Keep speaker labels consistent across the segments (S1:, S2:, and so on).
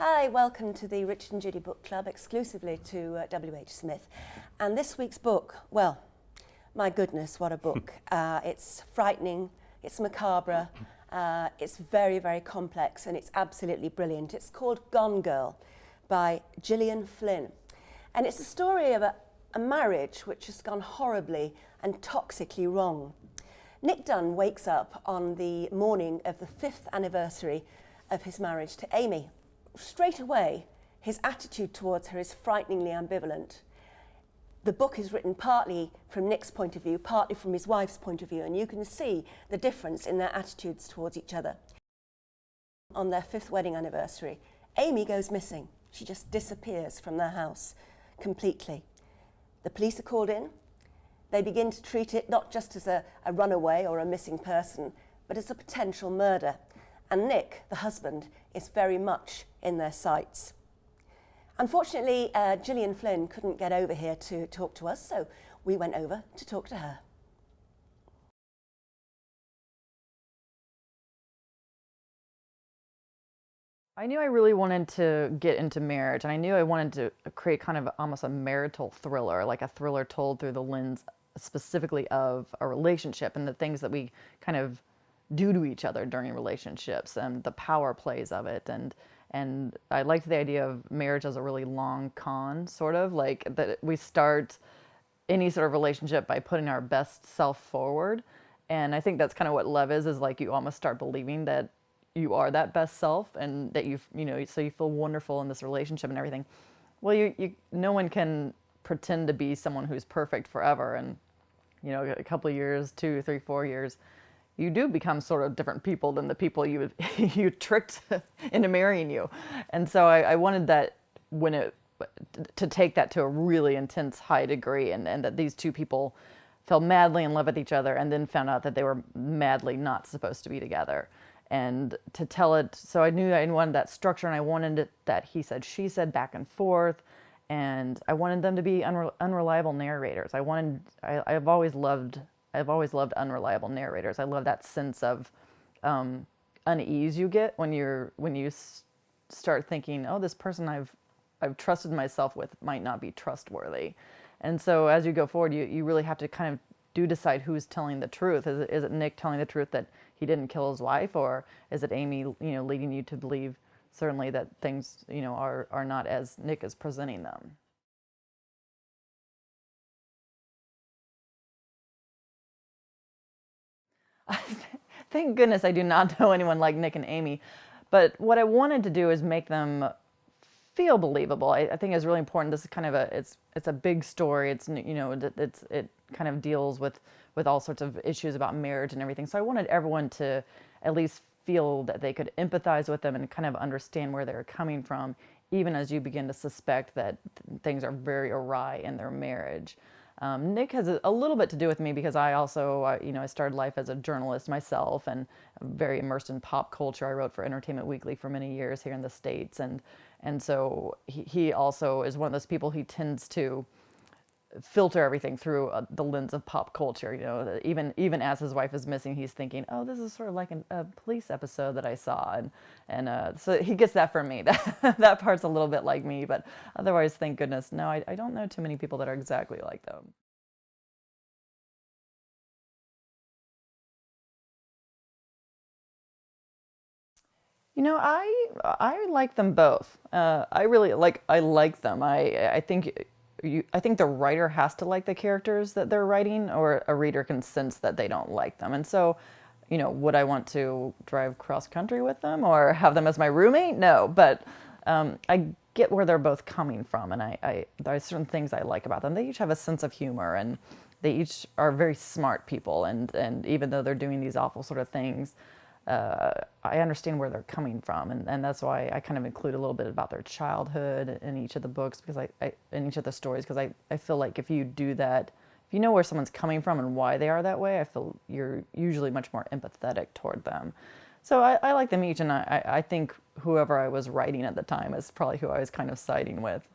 S1: Hi, welcome to the Richard and Judy Book Club, exclusively to WHSmith. And this week's book, well, my goodness, what a book. It's frightening, it's macabre, it's very, very complex, and it's absolutely brilliant. It's called Gone Girl by Gillian Flynn. And it's a story of a marriage which has gone horribly and toxically wrong. Nick Dunn wakes up on the morning of the 5th anniversary of his marriage to Amy. Straight away, his attitude towards her is frighteningly ambivalent. The book is written partly from Nick's point of view, partly from his wife's point of view, and you can see the difference in their attitudes towards each other. On their 5th wedding anniversary, Amy goes missing. She just disappears from their house completely. The police are called in. They begin to treat it not just as a runaway or a missing person, but as a potential murder. And Nick, the husband, is very much in their sights. Unfortunately, Gillian Flynn couldn't get over here to talk to us, so we went over to talk to her.
S2: I knew I really wanted to get into marriage, and I knew I wanted to create kind of almost a marital thriller, like a thriller told through the lens specifically of a relationship and the things that we kind of do to each other during relationships and the power plays of it. And I liked the idea of marriage as a really long con, sort of like that we start any sort of relationship by putting our best self forward. And I think that's kind of what love is like you almost start believing that you are that best self and that so you feel wonderful in this relationship and everything. Well, no one can pretend to be someone who's perfect forever. And, a couple of years, 2, 3, 4 years, you do become sort of different people than the people you tricked into marrying you. And so I wanted that to take that to a really intense high degree and that these two people fell madly in love with each other and then found out that they were madly not supposed to be together. And to tell it, so I knew I wanted that structure and I wanted it that he said, she said back and forth. And I wanted them to be unreliable narrators. I've always loved unreliable narrators. I love that sense of unease you get when you start thinking, oh, this person I've trusted myself with might not be trustworthy. And so as you go forward, you really have to kind of decide who's telling the truth. Is it Nick telling the truth that he didn't kill his wife, or is it Amy, leading you to believe certainly that things, are not as Nick is presenting them? Thank goodness I do not know anyone like Nick and Amy. But what I wanted to do is make them feel believable. I think it's really important. This is kind of it's a big story. It kind of deals with all sorts of issues about marriage and everything. So I wanted everyone to at least feel that they could empathize with them and kind of understand where they're coming from, even as you begin to suspect that things are very awry in their marriage. Nick has a little bit to do with me because I also, I started life as a journalist myself and very immersed in pop culture. I wrote for Entertainment Weekly for many years here in the States. And so he also is one of those people. He tends to filter everything through the lens of pop culture. Even as his wife is missing, he's thinking, oh, this is sort of like a police episode that I saw. And so he gets that from me. That part's a little bit like me, but otherwise, thank goodness, no, I don't know too many people that are exactly like them. I like them both. I like them. I think the writer has to like the characters that they're writing, or a reader can sense that they don't like them. And so, would I want to drive cross country with them or have them as my roommate? No, but I get where they're both coming from, and there are certain things I like about them. They each have a sense of humor, and they each are very smart people. And even though they're doing these awful sort of things, I understand where they're coming from, and that's why I kind of include a little bit about their childhood in each of the books, because in each of the stories, because I feel like if you do that, if you know where someone's coming from and why they are that way, I feel you're usually much more empathetic toward them. So I like them each, and I think whoever I was writing at the time is probably who I was kind of siding with.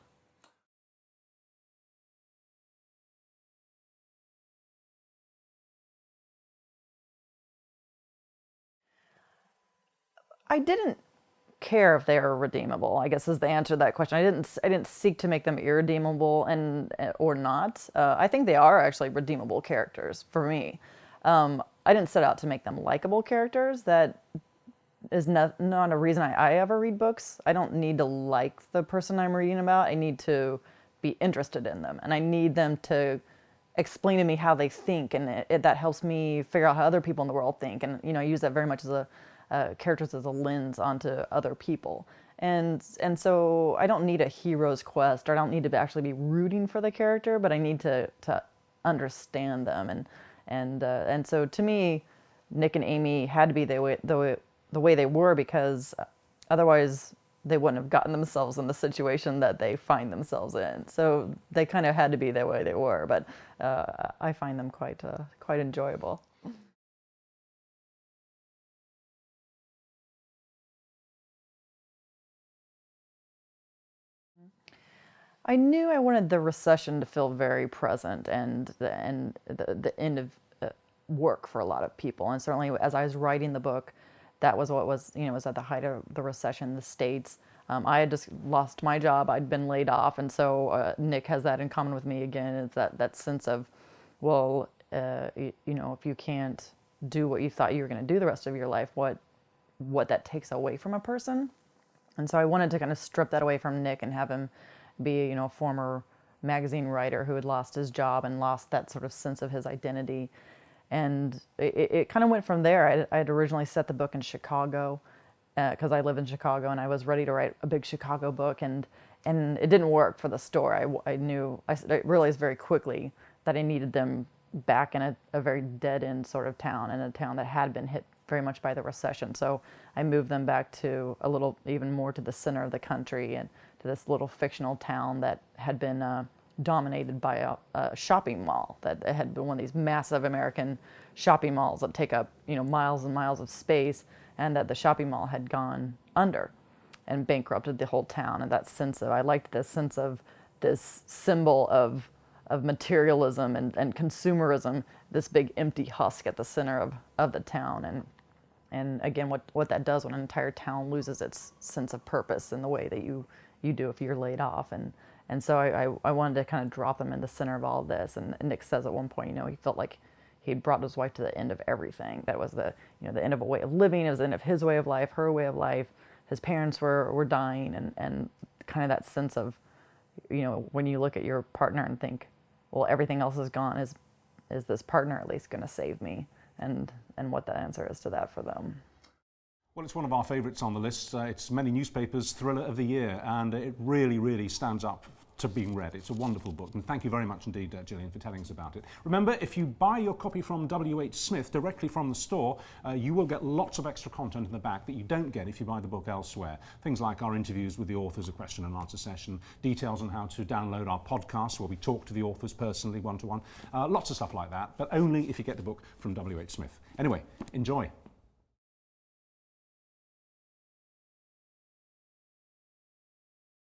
S2: I didn't care if they are redeemable, I guess is the answer to that question. I didn't seek to make them irredeemable or not. I think they are actually redeemable characters for me. I didn't set out to make them likable characters. That is not a reason I ever read books. I don't need to like the person I'm reading about. I need to be interested in them, and I need them to explain to me how they think, and that helps me figure out how other people in the world think. And I use that very much as characters as a lens onto other people. And so I don't need a hero's quest, or I don't need to actually be rooting for the character, but I need to understand them. And so to me, Nick and Amy had to be the way they were, because otherwise they wouldn't have gotten themselves in the situation that they find themselves in. So they kind of had to be the way they were, but I find them quite enjoyable. I knew I wanted the recession to feel very present, and the end of work for a lot of people. And certainly as I was writing the book, that was what was at the height of the recession in the States. I had just lost my job. I'd been laid off. And so Nick has that in common with me again. It's that sense of, well, if you can't do what you thought you were going to do the rest of your life, what that takes away from a person. And so I wanted to kind of strip that away from Nick and have him be a former magazine writer who had lost his job and lost that sort of sense of his identity. And it kind of went from there. I had originally set the book in Chicago, because I live in Chicago, and I was ready to write a big Chicago book, and it didn't work for the store. I realized very quickly that I needed them back in a very dead-end sort of town, in a town that had been hit very much by the recession. So I moved them back to a little, even more to the center of the country, and to this little fictional town that had been dominated by a shopping mall, that had been one of these massive American shopping malls that take up miles and miles of space, and that the shopping mall had gone under and bankrupted the whole town. And that sense of, I liked this sense of this symbol of materialism and consumerism, this big empty husk at the center of the town. And again, what that does when an entire town loses its sense of purpose in the way that you do if you're laid off. And so I wanted to kind of drop them in the center of all of this. And Nick says at one point, he felt like he'd brought his wife to the end of everything. That was the end of a way of living. It was the end of his way of life, her way of life. His parents were dying, and kind of that sense of, when you look at your partner and think, well, everything else is gone. Is this partner at least going to save me? And what the answer is to that for them.
S3: Well, it's one of our favourites on the list. It's many newspapers' thriller of the year, and it really, really stands up to being read. It's a wonderful book, and thank you very much indeed, Gillian, for telling us about it. Remember, if you buy your copy from WHSmith directly from the store, you will get lots of extra content in the back that you don't get if you buy the book elsewhere. Things like our interviews with the authors, a question and answer session, details on how to download our podcast where we talk to the authors personally, one-to-one, lots of stuff like that, but only if you get the book from WHSmith. Anyway, enjoy.